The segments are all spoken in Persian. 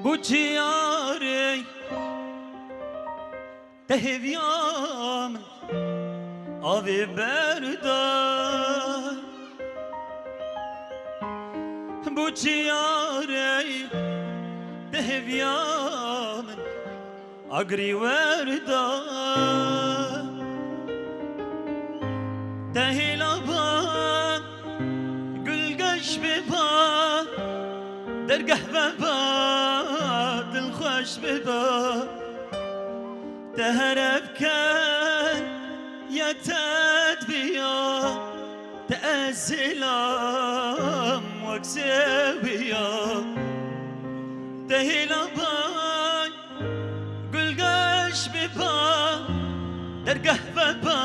بوچیاری تهویام آوی بردار بوچیاری تهویام اگری وردار تهیلابان گلگش ببا درگه ببا دلخوش ببا تهرب كان يا تدبيا تأزلام وكسبيا تهيلا باي قلقاش ببا درقه ببا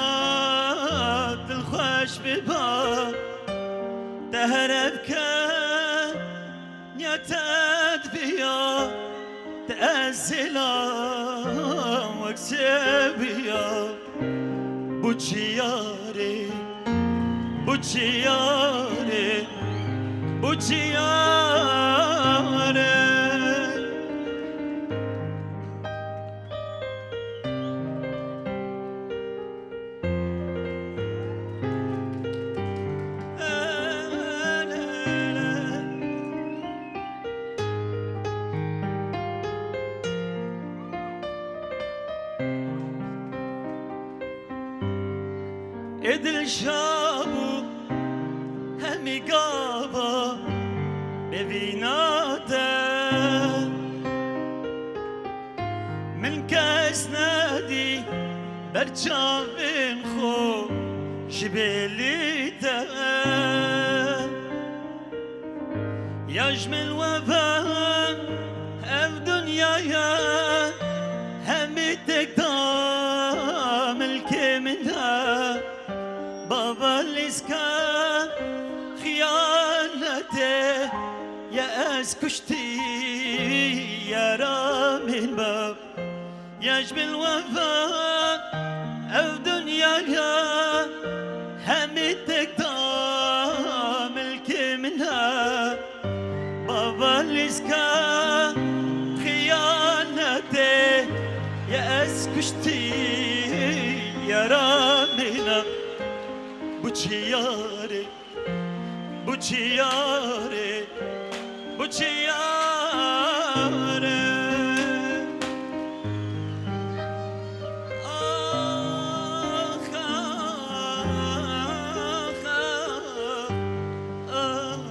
دلخوش ببا تهرب كان يا تدبيا تأزلام وكسبيا بوچیاری بوچیاری بوچیاری ادل شابو همي قابا ببيناته من كاس نادي برجام خو جبليته يجمل وفاء او دنيايا همي تقدام الكمنها بابا لسكا خيانته يا اسكشتي يا رامين باب يجب الوفاء او دنياها همتك دام الكي منها بابا لسكا خيانته يا اسكشتي يا رامين بوچیاری بوچیاری بوچیاری آخ آخ آخ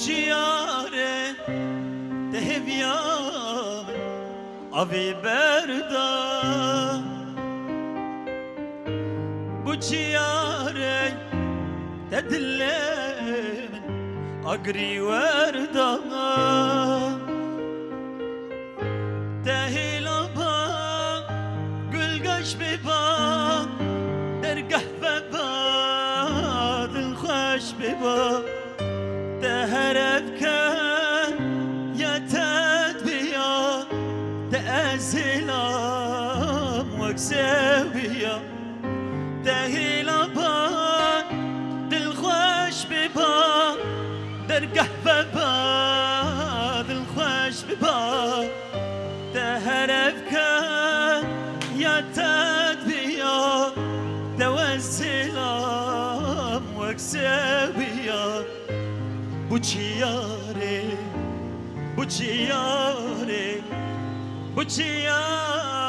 بوچیاری تهویام آوی بردار بوچیاری تدلم اگری وردار تهیلا با گلگش ببا درگه ببا دلخوش ببا تهرب كان يا تدبيا تأزلام وكسبيا تهيلا بان دلخوش ببا درقه ببا دلخوش ببا تهرب كان يا تدبيا توزلام وكسبيا بوچیاری بوچیاری بوچیاری